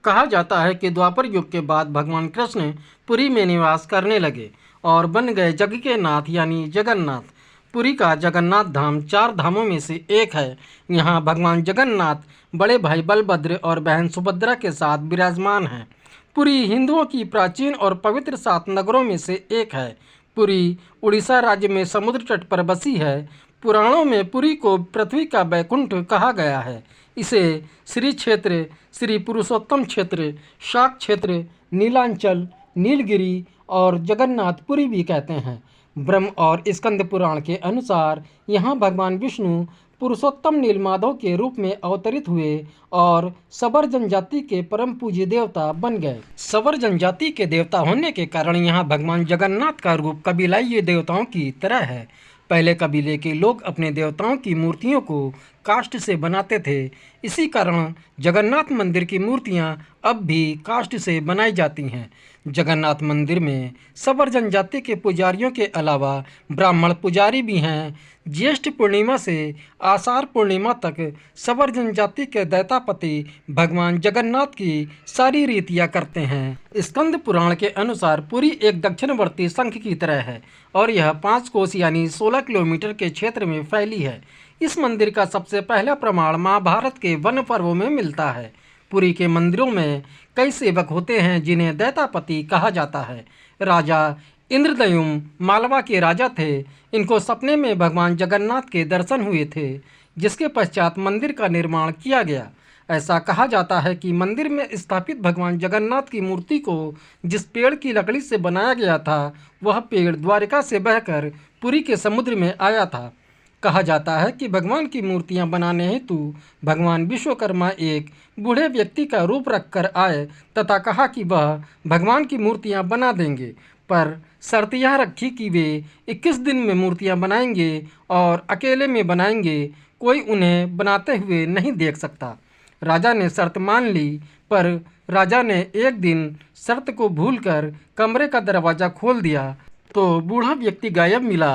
कहा जाता है कि द्वापर युग के बाद भगवान कृष्ण पुरी में निवास करने लगे और बन गए जग के नाथ यानी जगन्नाथ। पुरी का जगन्नाथ धाम 4 धामों में से एक है। यहाँ भगवान जगन्नाथ बड़े भाई बलभद्र और बहन सुभद्रा के साथ विराजमान हैं। पुरी हिंदुओं की प्राचीन और पवित्र 7 नगरों में से एक है। पुरी उड़ीसा राज्य में समुद्र तट पर बसी है। पुराणों में पुरी को पृथ्वी का बैकुंठ कहा गया है। इसे श्री क्षेत्र, श्री पुरुषोत्तम क्षेत्र, शाक क्षेत्र, नीलांचल, नीलगिरी और जगन्नाथपुरी भी कहते हैं। ब्रह्म और स्कंद पुराण के अनुसार यहाँ भगवान विष्णु पुरुषोत्तम नीलमाधव के रूप में अवतरित हुए और सबर जनजाति के परम पूज्य देवता बन गए। सबर जनजाति के देवता होने के कारण यहाँ भगवान जगन्नाथ का रूप कबीलाई देवताओं की तरह है। पहले कबीले के लोग अपने देवताओं की मूर्तियों को काष्ठ से बनाते थे। इसी कारण जगन्नाथ मंदिर की मूर्तियां अब भी काष्ठ से बनाई जाती हैं। जगन्नाथ मंदिर में सबर जनजाति के पुजारियों के अलावा ब्राह्मण पुजारी भी हैं। ज्येष्ठ पूर्णिमा से आषाढ़ पूर्णिमा तक सबर जनजाति के दैतापति भगवान जगन्नाथ की सारी रीतियां करते हैं। स्कंद पुराण के अनुसार पुरी एक दक्षिणवर्ती शंख की तरह है और यह 5 कोस यानी 16 किलोमीटर के क्षेत्र में फैली है। इस मंदिर का सबसे पहला प्रमाण महाभारत के वन पर्वों में मिलता है। पुरी के मंदिरों में कई सेवक होते हैं जिन्हें दैतापति कहा जाता है। राजा इंद्रद्युम्न मालवा के राजा थे। इनको सपने में भगवान जगन्नाथ के दर्शन हुए थे, जिसके पश्चात मंदिर का निर्माण किया गया। ऐसा कहा जाता है कि मंदिर में स्थापित भगवान जगन्नाथ की मूर्ति को जिस पेड़ की लकड़ी से बनाया गया था, वह पेड़ द्वारिका से बहकर पुरी के समुद्र में आया था। कहा जाता है कि भगवान की मूर्तियां बनाने हेतु भगवान विश्वकर्मा एक बूढ़े व्यक्ति का रूप रखकर आए तथा कहा कि वह भगवान की मूर्तियां बना देंगे, पर शर्त यह रखी कि वे 21 दिन में मूर्तियां बनाएंगे और अकेले में बनाएंगे, कोई उन्हें बनाते हुए नहीं देख सकता। राजा ने शर्त मान ली, पर राजा ने एक दिन शर्त को भूलकर कमरे का दरवाज़ा खोल दिया तो बूढ़ा व्यक्ति गायब मिला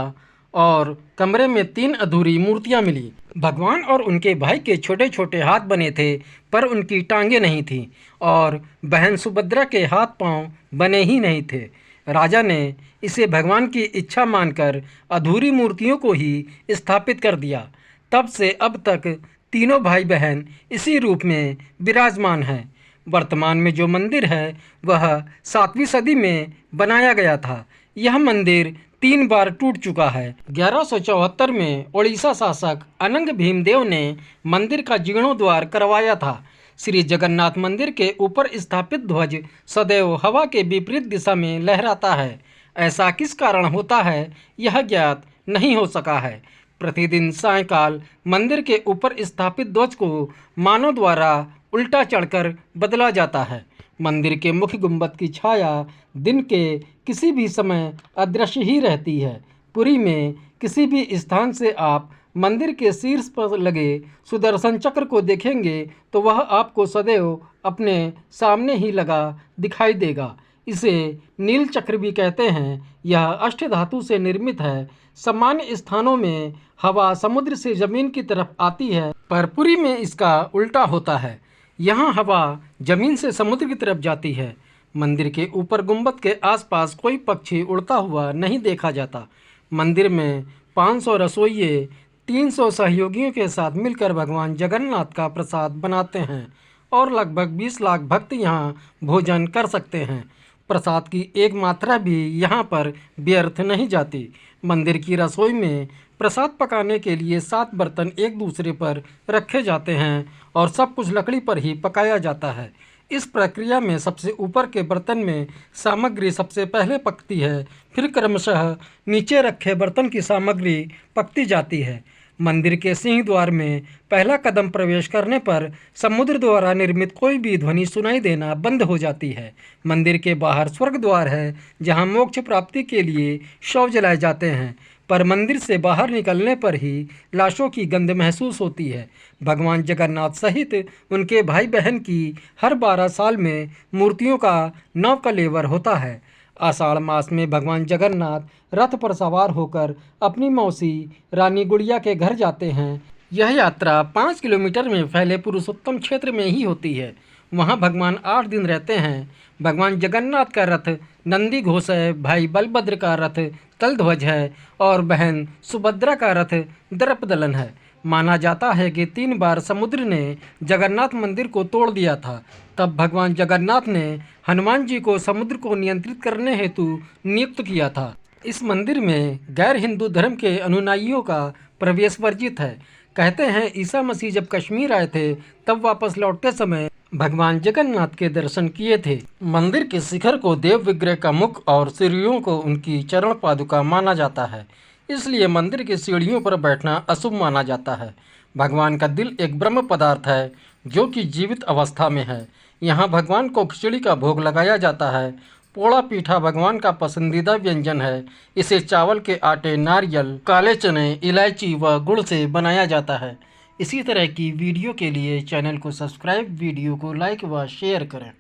और कमरे में 3 अधूरी मूर्तियां मिली। भगवान और उनके भाई के छोटे छोटे हाथ बने थे, पर उनकी टांगें नहीं थीं और बहन सुभद्रा के हाथ पांव बने ही नहीं थे। राजा ने इसे भगवान की इच्छा मानकर अधूरी मूर्तियों को ही स्थापित कर दिया। तब से अब तक तीनों भाई बहन इसी रूप में विराजमान हैं। वर्तमान में जो मंदिर है वह 7वीं सदी में बनाया गया था। यह मंदिर 3 बार टूट चुका है। 1174 में ओडिशा शासक अनंग भीमदेव ने मंदिर का जीर्णोद्धार करवाया था। श्री जगन्नाथ मंदिर के ऊपर स्थापित ध्वज सदैव हवा के विपरीत दिशा में लहराता है। ऐसा किस कारण होता है यह ज्ञात नहीं हो सका है। प्रतिदिन सायंकाल मंदिर के ऊपर स्थापित ध्वज को मानव द्वारा उल्टा चढ़कर बदला जाता है। मंदिर के मुख्य गुंबद की छाया दिन के किसी भी समय अदृश्य ही रहती है। पुरी में किसी भी स्थान से आप मंदिर के शीर्ष पर लगे सुदर्शन चक्र को देखेंगे तो वह आपको सदैव अपने सामने ही लगा दिखाई देगा। इसे नील चक्र भी कहते हैं। यह अष्टधातु से निर्मित है। सामान्य स्थानों में हवा समुद्र से जमीन की तरफ आती है, पर पुरी में इसका उल्टा होता है। यहाँ हवा जमीन से समुद्र की तरफ जाती है। मंदिर के ऊपर गुंबद के आसपास कोई पक्षी उड़ता हुआ नहीं देखा जाता। मंदिर में 500 रसोइये 300 सहयोगियों के साथ मिलकर भगवान जगन्नाथ का प्रसाद बनाते हैं और लगभग 20 लाख भक्त यहाँ भोजन कर सकते हैं। प्रसाद की एक मात्रा भी यहाँ पर व्यर्थ नहीं जाती। मंदिर की रसोई में प्रसाद पकाने के लिए 7 बर्तन एक दूसरे पर रखे जाते हैं और सब कुछ लकड़ी पर ही पकाया जाता है। इस प्रक्रिया में सबसे ऊपर के बर्तन में सामग्री सबसे पहले पकती है, फिर क्रमशः नीचे रखे बर्तन की सामग्री पकती जाती है। मंदिर के सिंह द्वार में पहला कदम प्रवेश करने पर समुद्र द्वारा निर्मित कोई भी ध्वनि सुनाई देना बंद हो जाती है। मंदिर के बाहर स्वर्ग द्वार है, जहां मोक्ष प्राप्ति के लिए शव जलाए जाते हैं, पर मंदिर से बाहर निकलने पर ही लाशों की गंध महसूस होती है। भगवान जगन्नाथ सहित उनके भाई बहन की हर 12 साल में मूर्तियों का नव कलेवर होता है। आषाढ़ मास में भगवान जगन्नाथ रथ पर सवार होकर अपनी मौसी रानी गुड़िया के घर जाते हैं। यह यात्रा 5 किलोमीटर में फैले पुरुषोत्तम क्षेत्र में ही होती है। वहाँ भगवान 8 दिन रहते हैं। भगवान जगन्नाथ का रथ नंदी घोष है, भाई बलभद्र का रथ तलध्वज है और बहन सुभद्रा का रथ दर्पदलन है। माना जाता है कि 3 बार समुद्र ने जगन्नाथ मंदिर को तोड़ दिया था। तब भगवान जगन्नाथ ने हनुमान जी को समुद्र को नियंत्रित करने हेतु नियुक्त किया था। इस मंदिर में गैर हिंदू धर्म के अनुयायियों का प्रवेश वर्जित है। कहते हैं ईसा मसीह जब कश्मीर आए थे तब वापस लौटते समय भगवान जगन्नाथ के दर्शन किए थे। मंदिर के शिखर को देव विग्रह का मुख और सीढ़ियों को उनकी चरण पादुका माना जाता है, इसलिए मंदिर की सीढ़ियों पर बैठना अशुभ माना जाता है। भगवान का दिल एक ब्रह्म पदार्थ है जो कि जीवित अवस्था में है। यहाँ भगवान को खिचड़ी का भोग लगाया जाता है। पोड़ा पीठा भगवान का पसंदीदा व्यंजन है। इसे चावल के आटे, नारियल, काले चने, इलायची व गुड़ से बनाया जाता है। इसी तरह की वीडियो के लिए चैनल को सब्सक्राइब, वीडियो को लाइक व शेयर करें।